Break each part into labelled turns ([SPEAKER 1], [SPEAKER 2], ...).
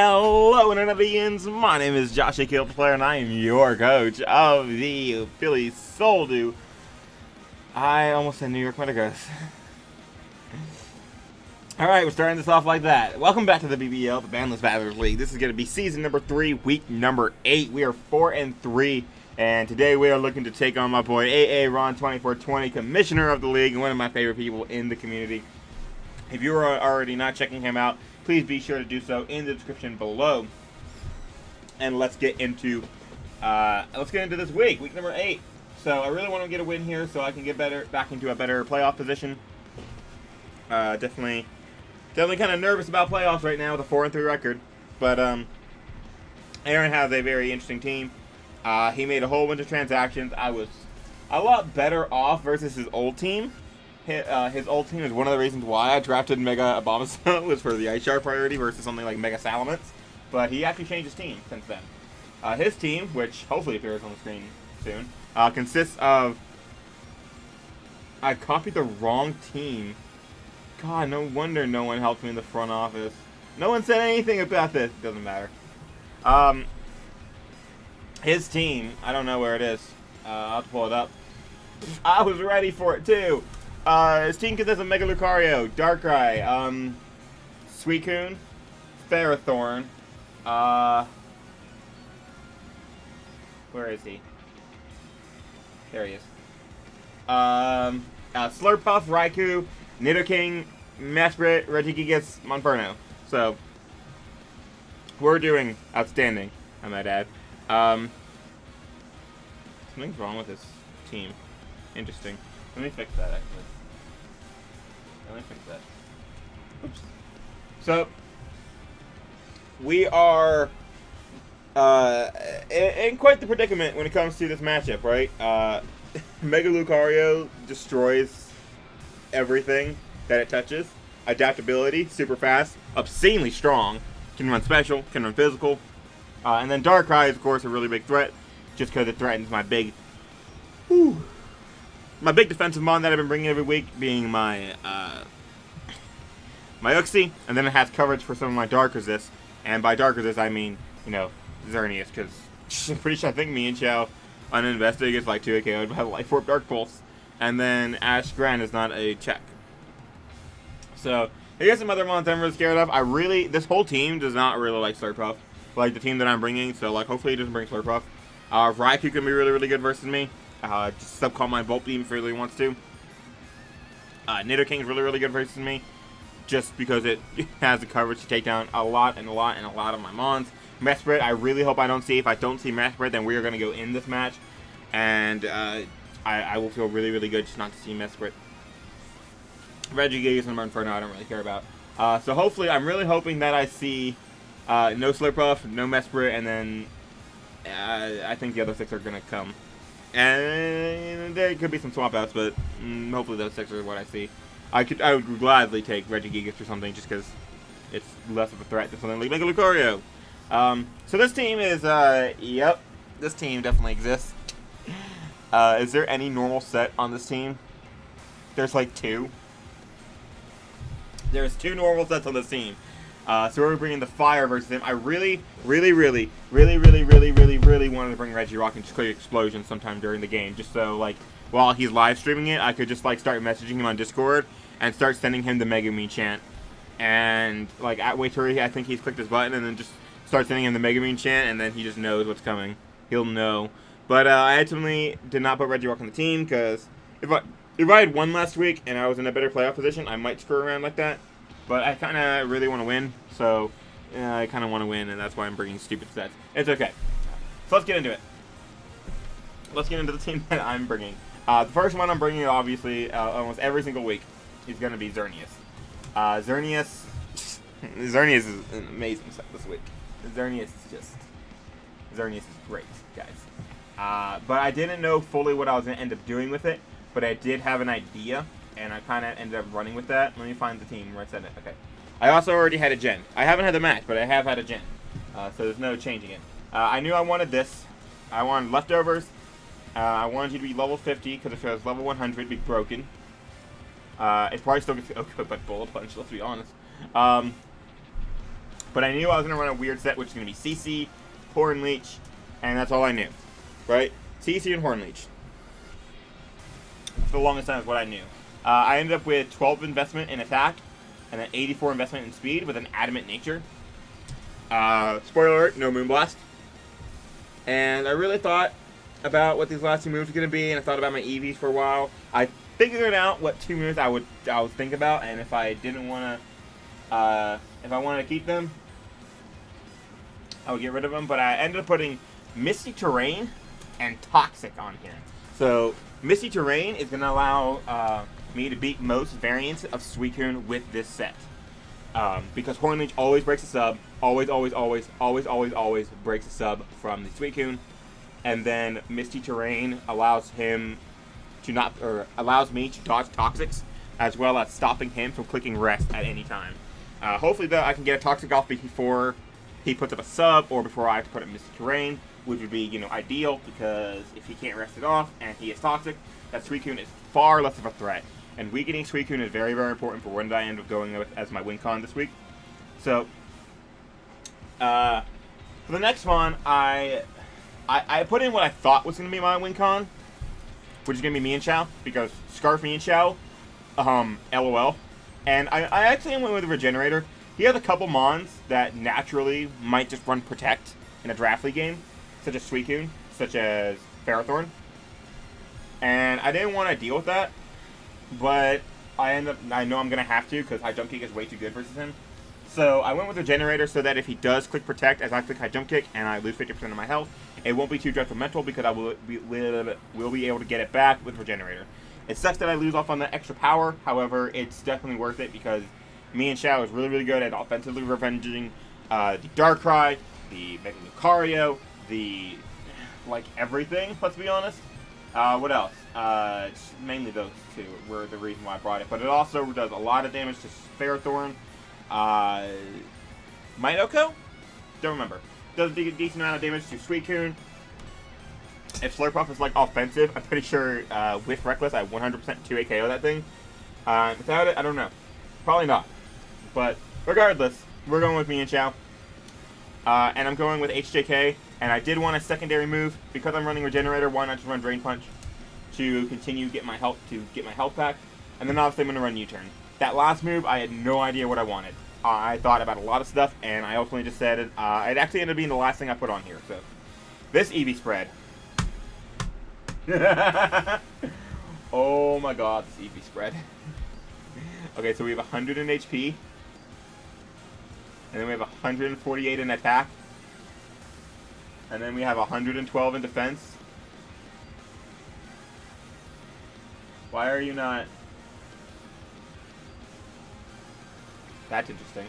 [SPEAKER 1] Hello, Internevians. My name is Josh, aka ultraplayer, and I am your coach of the Philly Soldu. I almost said New York Medigos. Alright, we're starting this off like that. Welcome back to the BBL, the Bandless Battlers League. This is going to be season number 3, week number 8. We are 4-3, and today we are looking to take on my boy AAron2420, commissioner of the league, and one of my favorite people in the community. If you are already not checking him out, please be sure to do so in the description below. And let's get into this week number 8. So I really want to get a win here so I can get back into a better playoff position. Definitely kind of nervous about playoffs right now with a 4-3 record. But Aaron has a very interesting team. He made a whole bunch of transactions. I was a lot better off versus his old team. His old team is one of the reasons why I drafted Mega Abomasnow was for the Ice Shard priority versus something like Mega Salamence. But he actually changed his team since then. His team, which hopefully appears on the screen soon, consists of... I copied the wrong team. God, no wonder no one helped me in the front office. No one said anything about this. Doesn't matter. His team, I don't know where it is. I'll have to pull it up. I was ready for it too. His team consists of Mega Lucario, Darkrai, Suicune, Ferrothorn, where is he? There he is. Slurpuff, Raikou, Nidoking, Mesprit, Regigigas, Monferno. So, we're doing outstanding, I might add. Something's wrong with this team. Interesting. Let me fix that, actually. Let me fix that. Oops. So, we are in quite the predicament when it comes to this matchup, right? Mega Lucario destroys everything that it touches. Adaptability, super fast, obscenely strong, can run special, can run physical. And then Darkrai is, of course, a really big threat, just because it threatens my big... My big defensive mon that I've been bringing every week, being my my Uxie, and then it has coverage for some of my Dark Resist. And by Dark Resist, I mean, you know, Xerneas, because I'm pretty sure I think me and Chow uninvested gets like 2 KO'd by Life Orb Dark Pulse. And then Ash Grand is not a check. So, I guess some other mons I'm really scared of. This whole team does not really like Slurpuff, like the team that I'm bringing, so like hopefully he doesn't bring Slurpuff. Raikou can be really, really good versus me. Just sub-call my Volt Beam if he really wants to. Nidoking's really, really good versus me, just because it has the coverage to take down a lot of my mons. Mesprit, I really hope I don't see. If I don't see Mesprit, then we are going to go in this match, and I will feel really, really good just not to see Mesprit. Regigigas and Inferno I don't really care about. So hopefully, I'm really hoping that I see no Slurpuff, no Mesprit, and then I think the other 6 are going to come. And there could be some swap outs, but hopefully those 6 are what I see. I would gladly take Regigigas or something just because it's less of a threat than something like Mega Lucario. So this team is, yep, this team definitely exists. Is there any normal set on this team? There's like 2. There's 2 normal sets on this team. So we're bringing the Fire versus him. I really wanted to bring Regirock and just click Explosion sometime during the game, just so like while he's live streaming it, I could just like start messaging him on Discord and start sending him the Megumin chant, and like wait till I think he's clicked his button, and then just start sending him the Megumin chant, and then he just knows what's coming. He'll know. But I ultimately did not put Regirock on the team because if I had won last week and I was in a better playoff position, I might screw around like that. But I kind of really want to win, so I kind of want to win, and that's why I'm bringing stupid sets. It's okay. So let's get into it. Let's get into the team that I'm bringing. The first one I'm bringing, obviously, almost every single week, is going to be Xerneas. Xerneas is an amazing set this week. Xerneas is great, guys. But I didn't know fully what I was going to end up doing with it, but I did have an idea. And I kind of ended up running with that. Let me find the team where I said it. Okay. I also already had a gen. I haven't had the match, but I have had a gen. So there's no changing it. I knew I wanted this. I wanted leftovers. I wanted you to be level 50, because if it was level 100, it'd be broken. It probably still gets good by Bullet Punch, let's be honest. But I knew I was going to run a weird set, which is going to be CC, Horn Leech, and that's all I knew. Right? CC and Horn Leech. For the longest time is what I knew. I ended up with 12 investment in attack, and then 84 investment in speed with an adamant nature. Spoiler alert, no Moonblast. And I really thought about what these last two moves were going to be, and I thought about my EVs for a while. I figured out what two moves I would think about, and if I didn't want to, if I wanted to keep them, I would get rid of them. But I ended up putting Misty Terrain and Toxic on here. So Misty Terrain is going to allow me to beat most variants of Suicune with this set. Because Horn Leech always breaks a sub, always breaks a sub from the Suicune, and then Misty Terrain allows him to allows me to dodge Toxics, as well as stopping him from clicking rest at any time. Hopefully, though, I can get a Toxic off before he puts up a sub, or before I have to put up Misty Terrain, which would be, you know, ideal, because if he can't rest it off and he is Toxic, that Suicune is far less of a threat. And weakening Suicune is very, very important for what I end up going with as my win con this week. So, for the next one, I put in what I thought was going to be my win con, which is going to be Mienshao, because Scarf Mienshao, LOL. And I actually went with a Regenerator. He has a couple mons that naturally might just run Protect in a Draft League game, such as Suicune, such as Ferrothorn. And I didn't want to deal with that. But I know I'm going to have to, because High Jump Kick is way too good versus him. So I went with the Generator so that if he does click Protect as I click High Jump Kick and I lose 50% of my health, it won't be too detrimental because I will be able to get it back with Regenerator. It sucks that I lose off on the extra power, however, it's definitely worth it because Mienshao is really, really good at offensively revenging the Darkrai, the Mega Lucario, the, like, everything, let's be honest. What else? It's mainly those two were the reason why I brought it. But it also does a lot of damage to Ferrothorn. Mitoko? Don't remember. Does a decent amount of damage to Suicune. If Slurpuff is, like, offensive, I'm pretty sure with Reckless I 100% 2 KO that thing. Without it, I don't know. Probably not. But regardless, we're going with Mienshao. And I'm going with HJK. And I did want a secondary move because I'm running Regenerator. Why not just run Drain Punch to continue get my health back? And then obviously I'm going to run U-Turn. That last move, I had no idea what I wanted. I thought about a lot of stuff, and I ultimately just said it. It actually ended up being the last thing I put on here. So this EV spread. Oh my God, this EV spread. Okay, so we have 100 in HP, and then we have 148 in attack. And then we have 112 in defense. Why are you not? That's interesting.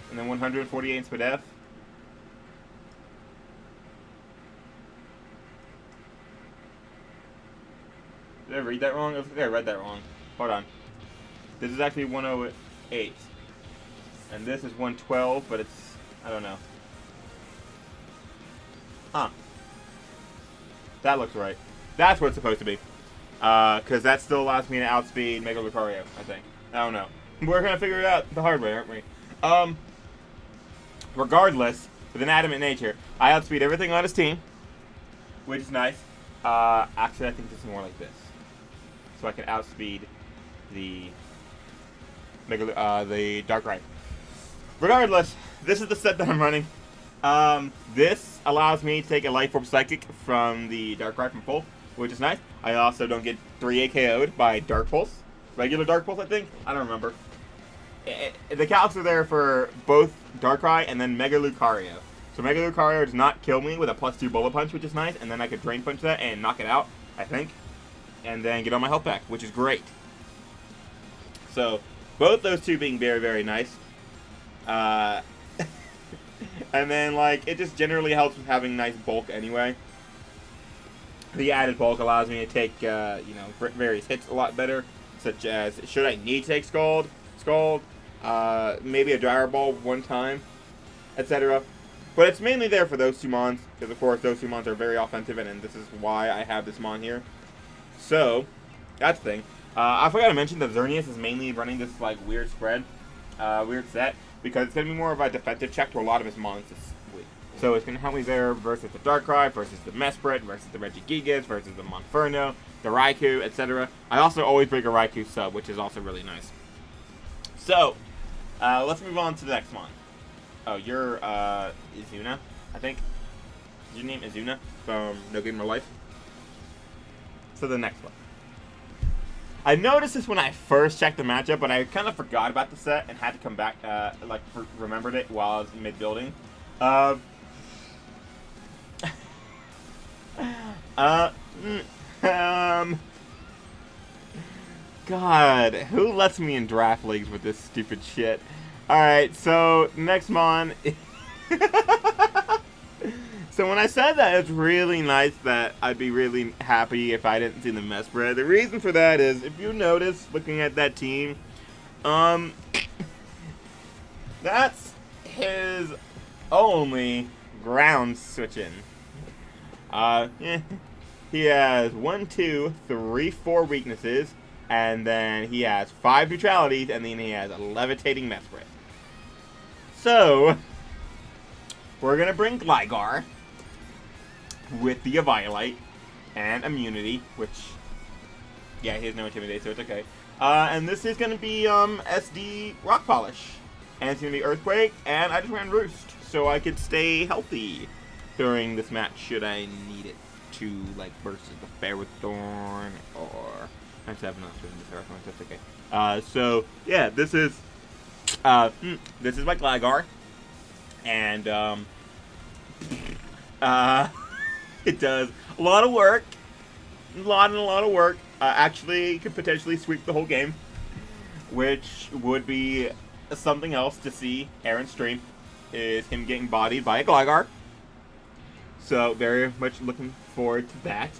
[SPEAKER 1] And then 148 in SPDF. Did I read that wrong? I think I read that wrong. Hold on. This is actually 108. And this is 112, but it's, I don't know. Huh. That looks right. That's what it's supposed to be. Because that still allows me to outspeed Mega Lucario, I think. I don't know. We're going to figure it out the hard way, aren't we? Regardless, with an adamant nature, I outspeed everything on his team, which is nice. Actually, I think this is more like this. So I can outspeed the the Darkrai. Regardless, this is the set that I'm running. This allows me to take a Life Orb Psychic from the Darkrai from full, which is nice. I also don't get 3 AKO'd by Dark Pulse. Regular Dark Pulse, I think? I don't remember. The calcs are there for both Darkrai and then Mega Lucario. So Mega Lucario does not kill me with a +2 Bullet Punch, which is nice, and then I could Drain Punch that and knock it out, I think. And then get all my health back, which is great. So, both those two being very, very nice. And then, like, it just generally helps with having nice bulk anyway. The added bulk allows me to take, you know, various hits a lot better, such as, should I need to take Scald, maybe a Gyro Ball one time, etc. But it's mainly there for those two mons, because of course those two mons are very offensive, and this is why I have this mon here. So, that's the thing. I forgot to mention that Xerneas is mainly running this, like, weird spread, weird set. because it's going to be more of a defensive check to a lot of his monsters. So it's going to help me there versus the Darkrai, versus the Mesprit, versus the Regigigas, versus the Monferno, the Raikou, etc. I also always bring a Raikou sub, which is also really nice. So, let's move on to the next one. Oh, you're, Izuna, I think. Is your name Izuna from No Game No Life? So the next one. I noticed this when I first checked the matchup, but I kind of forgot about the set and had to come back, remembered it while I was mid-building. God, who lets me in draft leagues with this stupid shit? Alright, so, next mon. So when I said that, it's really nice that I'd be really happy if I didn't see the Mesprit. The reason for that is, if you notice, looking at that team, that's his only ground switching. He has 1, 2, 3, 4 weaknesses, and then he has 5 neutralities, and then he has a levitating Mesprit. So, we're gonna bring Gligar with the Violite and immunity, which, yeah, he has no intimidate, so it's okay. And this is gonna be SD Rock Polish, and it's gonna be Earthquake, and I just ran Roost, so I could stay healthy during this match should I need it to, like, versus the Ferrothorn, or I just have enough doing the Ferrothorn, that's okay. So yeah, this is my Gligar, and it does a lot of work, a lot of work. Actually, could potentially sweep the whole game, which would be something else to see Aaron stream, is him getting bodied by a Gligar. So, very much looking forward to that.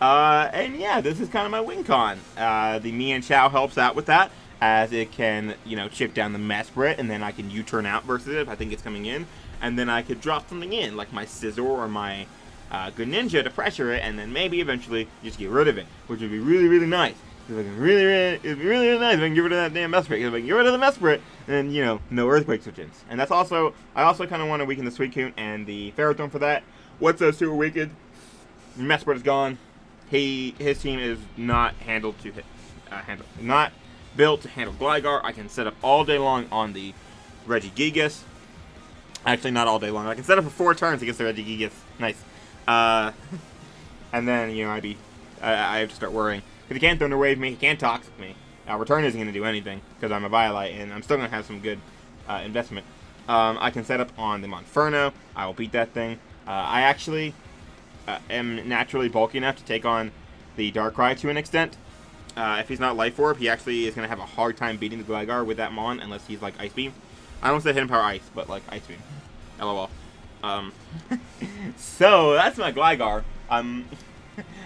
[SPEAKER 1] And yeah, this is kind of my win con. The Mian Chow helps out with that, as it can, you know, chip down the Mesprit, and then I can U-turn out versus it if I think it's coming in. And then I could drop something in, like my Scizor or my Greninja to pressure it, and then maybe eventually just get rid of it, which would be really, really nice. It'd be really nice if I can get rid of that damn Mesprit. If I can get rid of the Mesprit, then, you know, no Earthquake switch-ins. And that's also, I also kind of want to weaken the Suicune and the Ferrothorn for that. What's those super weakened? Mesprit is gone. His team is not not built to handle Gligar. I can set up all day long on the Regigigas. Actually, not all day long. I can set up for 4 turns against the Regigigas. Nice. And then, you know, I have to start worrying. Because he can't Thunder Wave me, he can't Toxic me. Return isn't going to do anything, because I'm a Violite, and I'm still going to have some good investment. I can set up on the Monferno. I will beat that thing. I actually am naturally bulky enough to take on the Darkrai to an extent. If he's not Life Orb, he actually is going to have a hard time beating the Gligar with that Mon, unless he's like Ice Beam. I don't say Hidden Power Ice, but like Ice Beam. LOL. So, that's my Gligar.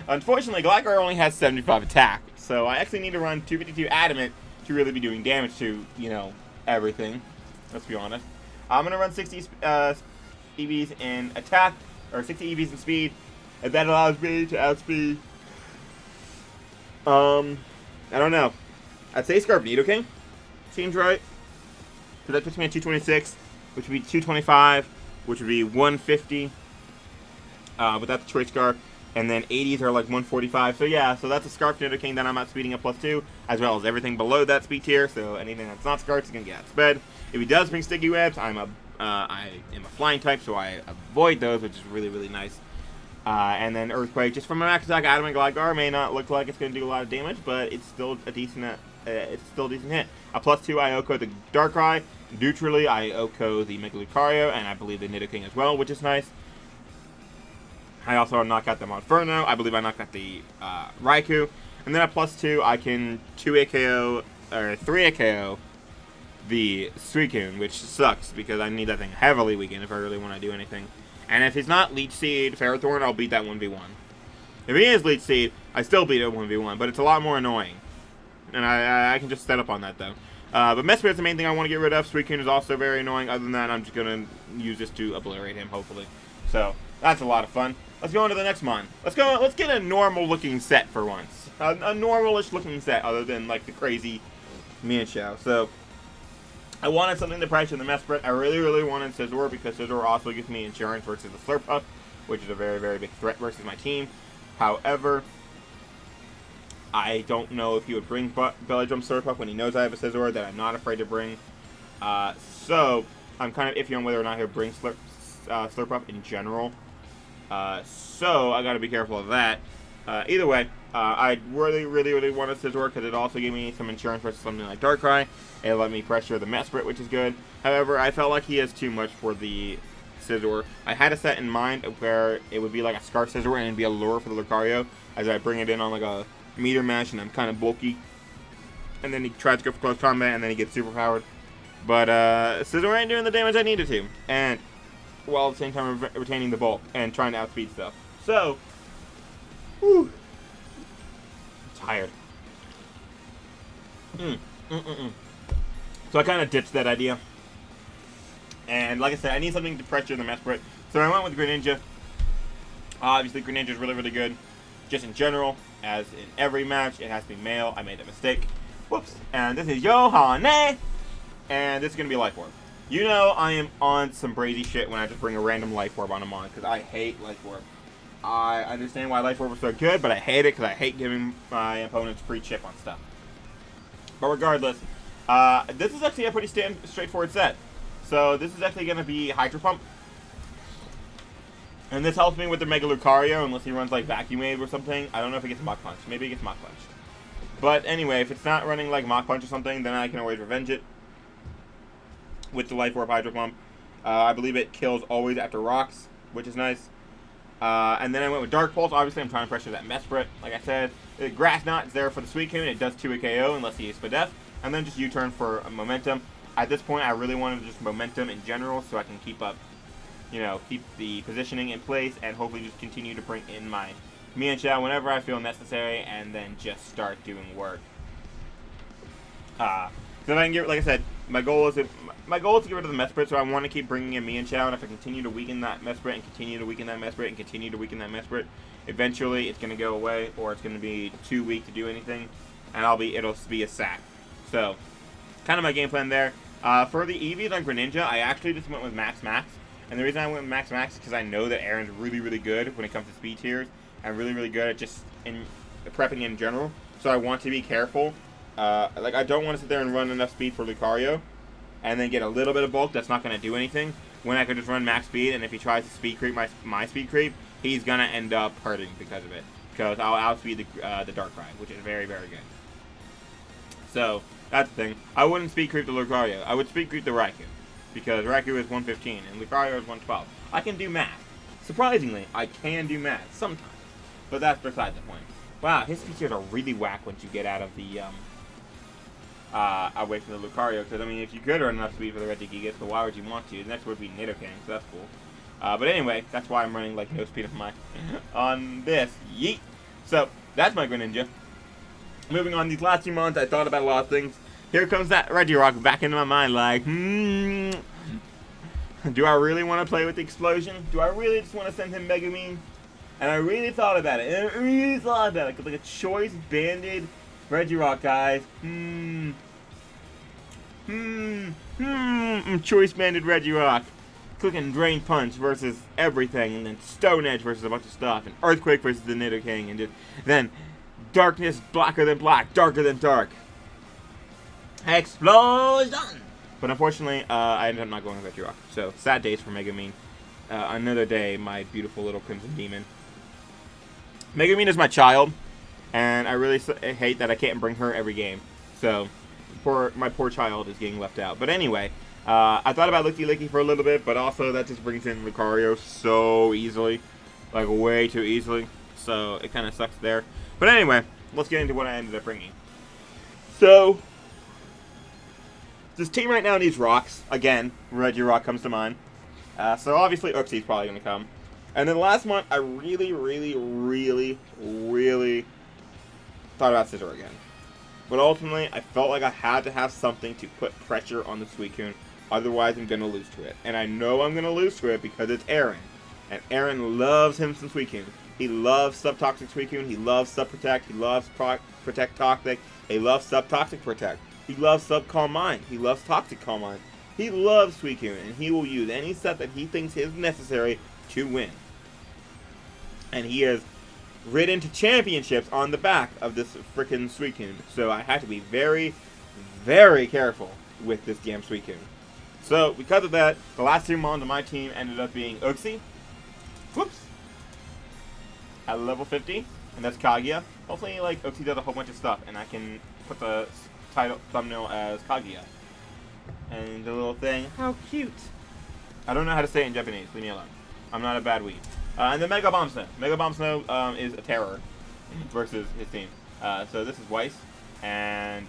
[SPEAKER 1] Unfortunately, Gligar only has 75 attack, so I actually need to run 252 Adamant to really be doing damage to, you know, everything. Let's be honest. I'm going to run 60 EVs in attack, or 60 EVs in speed, and that allows me to outspeed, I don't know. I'd say Scarf Nidoking seems right. So that puts me at 226, which would be 225, which would be 150 without the Choice Scarf. And then 80s are like 145. So yeah, so that's a Scarf Nidoking that I'm outspeeding at +2, as well as everything below that speed tier. So anything that's not Scarf is going to get outsped. If he does bring Sticky Webs, I am a flying type, so I avoid those, which is really, really nice. And then Earthquake, just from a max attack, Adamant Gligar may not look like it's going to do a lot of damage, but it's still a decent hit. A +2, I OHKO the Darkrai. Neutrally, I OHKO the Mega Lucario, and I believe the Nidoking as well, which is nice. I also knock out the Monferno. I believe I knocked out the Raikou. And then at +2, I can 2 AKO, or 3 AKO the Suicune, which sucks, because I need that thing heavily weakened if I really want to do anything. And if he's not Leech Seed Ferrothorn, I'll beat that 1v1. If he is Leech Seed, I still beat it 1v1, but it's a lot more annoying. And I can just set up on that, though. But Mesprit is the main thing I want to get rid of. Suicune is also very annoying. Other than that, I'm just going to use this to obliterate him, hopefully. So, that's a lot of fun. Let's go on to the next mon. Let's get a normal-looking set for once. A normal-ish looking set, other than, like, the crazy Mienshao. So, I wanted something to pressure the Mesprit. I really, really wanted Scizor because Scizor also gives me insurance versus the Slurpuff, which is a very, very big threat versus my team. However, I don't know if he would bring Belly Drum Slurpuff when he knows I have a Scizor that I'm not afraid to bring. So I'm kind of iffy on whether or not he'll bring Slurpuff in general. So I got to be careful of that. Either way, I really, really, really wanted Scizor because it also gave me some insurance versus something like Darkrai. It let me pressure the Mesprit, which is good. However, I felt like he has too much for the Scizor. I had a set in mind where it would be like a Scarf Scizor and it'd be a lure for the Lucario as I bring it in on like a meter match and I'm kind of bulky. And then he tries to go for close combat and then he gets super powered. But Scizor ain't doing the damage I needed to. And while at the same time retaining the bulk and trying to outspeed stuff. So, whew, I'm tired. So I kind of ditched that idea. And like I said, I need something to pressure the Mesprit. So I went with Greninja. Obviously, Greninja is really, really good. Just in general, as in every match, it has to be male. I made that mistake. Whoops. And this is Yohane. And this is going to be a Life Orb. You know I am on some brazy shit when I just bring a random Life Orb on a mon, because I hate Life Orb. I understand why Life Orb is so good, but I hate it because I hate giving my opponents free chip on stuff. But regardless, this is actually a pretty straightforward set. So this is actually going to be Hydro Pump. And this helps me with the Mega Lucario, unless he runs like Vacuum Wave or something. I don't know if he gets Mach Punch. Maybe he gets Mach Punch. But anyway, if it's not running like Mach Punch or something, then I can always revenge it with the Life Orb Hydro Pump. I believe it kills always after rocks, which is nice. And then I went with Dark Pulse. Obviously, I'm trying to pressure that Mesprit. Like I said, the Grass Knot is there for the Suicune. It does 2 KO unless he is Spadef. And then just U-turn for momentum. At this point, I really wanted just momentum in general so I can keep up, you know, keep the positioning in place and hopefully just continue to bring in my MattOshea whenever I feel necessary and then just start doing work. So if I can get, like I said, my goal is to get rid of the Mesprit, so I want to keep bringing in MattOshea, and if I continue to weaken that Mesprit and continue to weaken that Mesprit and continue to weaken that Mesprit, eventually it's going to go away or it's going to be too weak to do anything, and it'll be a sack. So, kind of my game plan there. For the EVs on Greninja, I actually just went with Max Max. And the reason I went with Max Max is because I know that AAron's really, really good when it comes to speed tiers. And really, really good at just prepping in general. So I want to be careful. Like, I don't want to sit there and run enough speed for Lucario. And then get a little bit of bulk that's not going to do anything. When I could just run max speed. And if he tries to speed creep my speed creep, he's going to end up hurting because of it. Because I'll outspeed the Darkrai, which is very, very good. So, that's the thing. I wouldn't speed creep the Lucario. I would speed creep the Raikou. Because Raikou is 115 and Lucario is 112. I can do math. Surprisingly, I can do math sometimes. But that's beside the point. Wow, his features are really whack once you get out of the, away from the Lucario. Because, I mean, if you could run enough speed for the Regigigas, but why would you want to? The next would be Nidoking, so that's cool. But anyway, that's why I'm running, like, no speed of mine on this. Yeet! So, that's my Greninja. Moving on, these last 2 months, I thought about a lot of things. Here comes that Regirock back into my mind, like, do I really want to play with the Explosion? Do I really just want to send him Megumin? And I really thought about it. Because, like, a choice banded Regirock, guys. Choice banded Regirock. Clicking Drain Punch versus everything, and then Stone Edge versus a bunch of stuff, and Earthquake versus the Nidoking, and then Darkness blacker than black, darker than dark. Explosion! But unfortunately, I ended up not going with Regirock. So, sad days for Megumin. Another day, my beautiful little Crimson Demon. Megumin is my child, and I really hate that I can't bring her every game. So, my poor child is getting left out. But anyway, I thought about Licky Licky for a little bit, but also that just brings in Lucario so easily. Like, way too easily. So, it kind of sucks there. But anyway, let's get into what I ended up bringing. So, this team right now needs rocks. Again, Regirock comes to mind. So obviously Uxie's probably going to come. And then last month, I really, really, really, really thought about Scizor again. But ultimately, I felt like I had to have something to put pressure on the Suicune. Otherwise, I'm going to lose to it. And I know I'm going to lose to it because it's AAron. And AAron loves him some Suicune. He loves Subtoxic Suicune. He loves Subprotect. He loves Protect Toxic. He loves Subtoxic Protect. He loves Sub Calm Mind. He loves Toxic Calm Mind. He loves Suicune, and he will use any set that he thinks is necessary to win. And he has ridden to championships on the back of this frickin' Suicune. So I had to be very, very careful with this damn Suicune. So, because of that, the last two mons on my team ended up being Uxie. Whoops. At level 50. And that's Kaguya. Hopefully, like, Uxie does a whole bunch of stuff. And I can put the title thumbnail as Kaguya. And the little thing. How cute. I don't know how to say it in Japanese. Leave me alone. I'm not a bad weed. And then Mega Bomb Snow. Mega Bomb Snow is a terror versus his team. So this is Weiss. And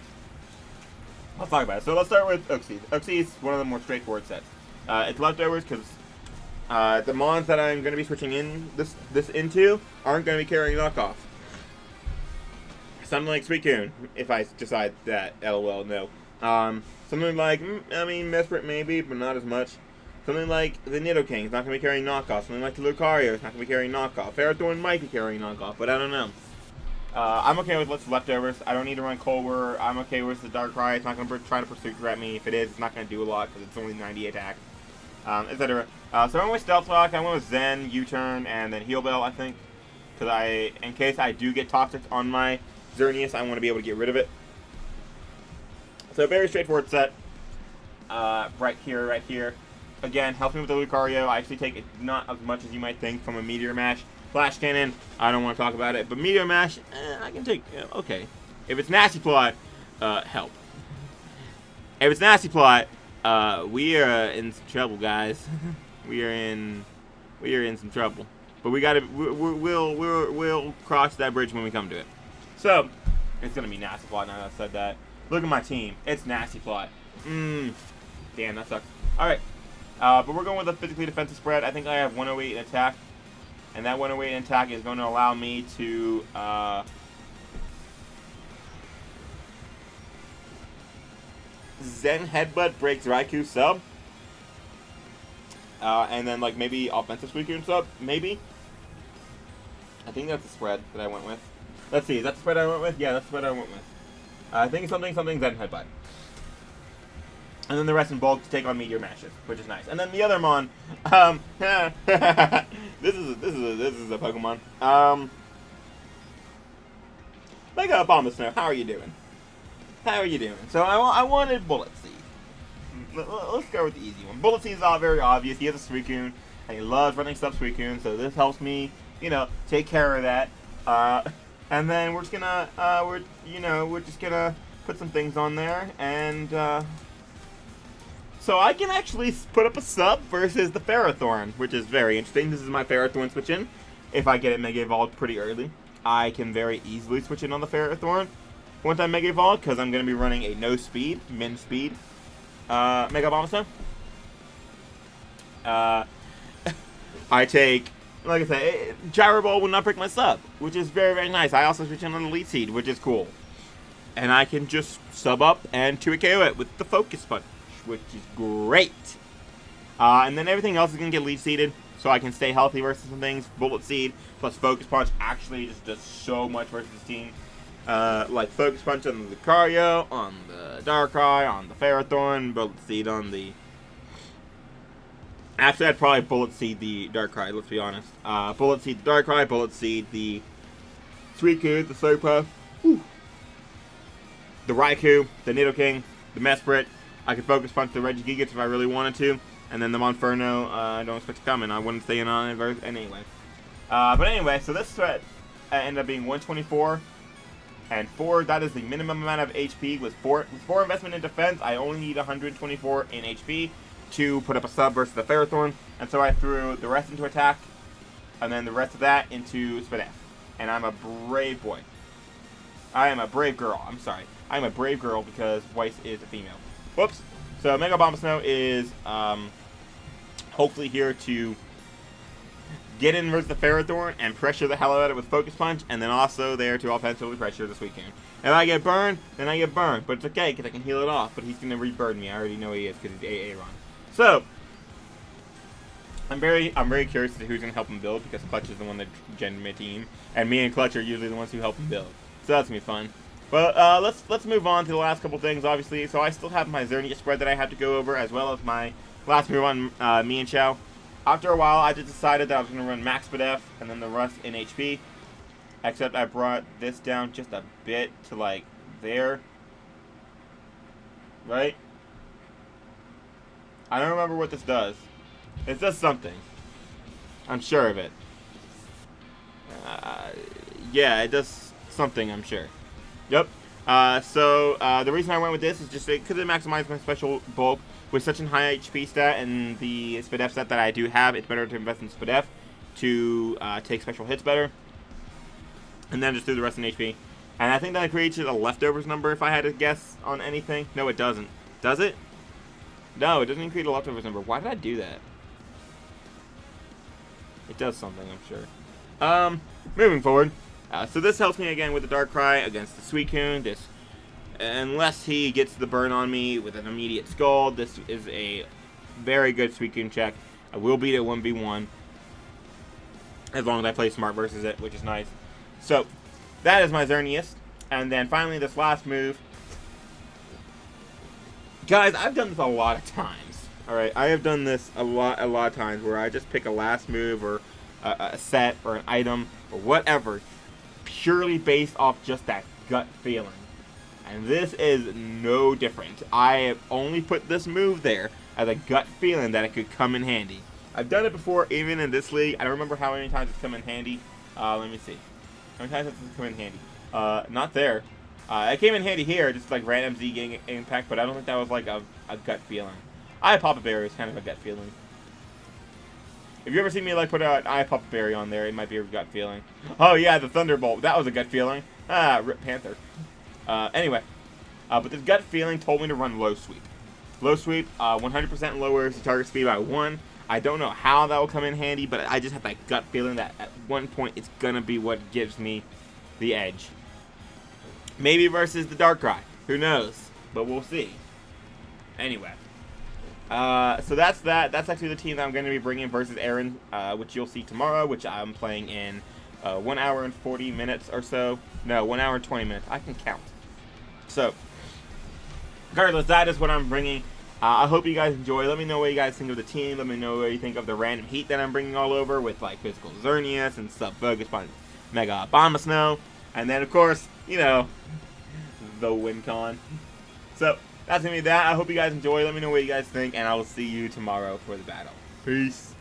[SPEAKER 1] let's talk about it. So let's start with Uxie. Uxie is one of the more straightforward sets. It's leftovers because the mons that I'm going to be switching in this into aren't going to be carrying knockoff. Something like Suicune, if I decide that. LOL, no. Something like, Mesprit maybe, but not as much. Something like the Nidoking is not going to be carrying knockoff. Something like the Lucario is not going to be carrying knockoff. Ferrothorn might be carrying knockoff, but I don't know. I'm okay with what's leftovers. I don't need to run Colwer. I'm okay with the Darkrai. It's not going to try to pursue threat me. If it is, it's not going to do a lot because it's only 90 attack, etc. So I went with Stealth Rock. I went with Zen, U-Turn, and then Heal Bell, I think. Because in case I do get Toxic on my Xerneas, I want to be able to get rid of it. So very straightforward set. Right here. Again, helps me with the Lucario. I actually take it not as much as you might think from a Meteor Mash. Flash Cannon, I don't want to talk about it. But Meteor Mash, I can take, okay. If it's Nasty Plot, help. If it's Nasty Plot, we are in some trouble, guys. we are in some trouble. But we gotta, we'll cross that bridge when we come to it. So, it's gonna be Nasty Plot now that I said that. Look at my team. It's Nasty Plot. Damn, that sucks. Alright. But we're going with a physically defensive spread. I think I have 108 in attack. And that 108 in attack is going to allow me to Zen Headbutt breaks Raikou sub. And then like maybe offensive Suicune sub, maybe. I think that's the spread that I went with. Let's see, is that the spread I went with? Yeah, that's the spread I went with. I think something Zen Headbutt. And then the rest in bulk to take on Meteor Mashes, which is nice. And then the other mon, this is a Pokemon. Mega Abomasnow, how are you doing? How are you doing? So I wanted Bullet Seed. Let's go with the easy one. Bullet Seed is very obvious. He has a Suicune, and he loves running stuff Suicune, so this helps me, take care of that. And then we're just gonna, we're just gonna put some things on there, and so I can actually put up a sub versus the Ferrothorn, which is very interesting. This is my Ferrothorn switch in. If I get it Mega Evolved pretty early, I can very easily switch in on the Ferrothorn once I Mega Evolved, because I'm going to be running a no speed, min speed, Mega Abomasnow. I take, like I said, Gyro Ball will not break my sub, which is very, very nice. I also switch in on the Lead Seed, which is cool. And I can just sub up and 2 KO it with the Focus Punch, which is great. And then everything else is going to get lead seeded, so I can stay healthy versus some things. Bullet Seed plus Focus Punch actually just does so much versus this team. Like Focus Punch on the Lucario, on the Darkrai, on the Ferrothorn, Bullet Seed on the... Actually, I'd probably Bullet Seed the Darkrai, let's be honest. Bullet Seed the Darkrai, Bullet Seed the Suicune, the Slowpoke, the Raikou, the Nidoking, the Mesprit. I could Focus Punch the Regigigas if I really wanted to. And then the Monferno, I don't expect to come, and I wouldn't stay in on it anyway. But anyway, so this threat ended up being 124. And 4, that is the minimum amount of HP. With 4 investment in defense, I only need 124 in HP to put up a sub versus the Ferrothorn. And so I threw the rest into attack, and then the rest of that into Spinef. And I'm a brave boy. I am a brave girl. I'm sorry. I'm a brave girl because Weiss is a female. Whoops. So Mega Abomasnow is hopefully here to get in versus the Ferrothorn and pressure the hell out of it with Focus Punch, and then also there to offensively pressure this Suicune. If I get burned, then I get burned, but it's okay because I can heal it off. But he's gonna re-burn me. I already know he is because he's AAron. So I'm very curious as to who's gonna help him build, because Clutch is the one that generated my team, and me and Clutch are usually the ones who help him build. So that's gonna be fun. Well, let's move on to the last couple things, obviously. So I still have my Xerneas spread that I have to go over, as well as my last move on me and Chow. After a while, I just decided that I was going to run max SpDef and then the rest in HP. Except I brought this down just a bit to, like, there. Right? I don't remember what this does. It does something. I'm sure of it. Yeah, it does something, I'm sure. Yep. So the reason I went with this is just because it maximizes my special bulk with such a high HP stat and the SpDef stat that I do have. It's better to invest in SpDef to take special hits better, and then just do the rest in HP. And I think that creates a leftovers number if I had to guess on anything. No, it doesn't. Does it? No, it doesn't create a leftovers number. Why did I do that? It does something, I'm sure. Moving forward. So this helps me again with the Darkrai against the Suicune. This, unless he gets the burn on me with an immediate Scald, this is a very good Suicune check. I will beat it 1v1 as long as I play smart versus it, which is nice. So that is my Xerneas. And then finally this last move. Guys, I've done this a lot of times. Alright, I have done this a lot of times where I just pick a last move or a set or an item or whatever, purely based off just that gut feeling. And this is no different. I have only put this move there as a gut feeling that it could come in handy. I've done it before, even in this league. I don't remember how many times it's come in handy. Let me see. How many times has it come in handy? Not there. It came in handy here, just like random Z getting impact, but I don't think that was like a gut feeling. Eye Papa Berry is kind of a gut feeling. If you ever see me like put an Eye Papa Berry on there, it might be a gut feeling. Oh yeah, the Thunderbolt. That was a gut feeling. Ah, Rip Panther. Anyway. But this gut feeling told me to run Low Sweep. Low Sweep, 100% lowers the target speed by 1. I don't know how that will come in handy, but I just have that gut feeling that at one point it's going to be what gives me the edge. Maybe versus the Darkrai. Who knows? But we'll see. Anyway. So that's that. That's actually the team that I'm going to be bringing versus AAron, which you'll see tomorrow, which I'm playing in 1 hour and 40 minutes or so. No, 1 hour and 20 minutes. I can count. So, regardless, that is what I'm bringing. I hope you guys enjoy. Let me know what you guys think of the team. Let me know what you think of the random heat that I'm bringing all over with, like, Physical Xerneas and stuff focused on Mega Abomasnow. And then, of course, you know, the WinCon. So, that's going to be that. I hope you guys enjoy. Let me know what you guys think, and I will see you tomorrow for the battle. Peace.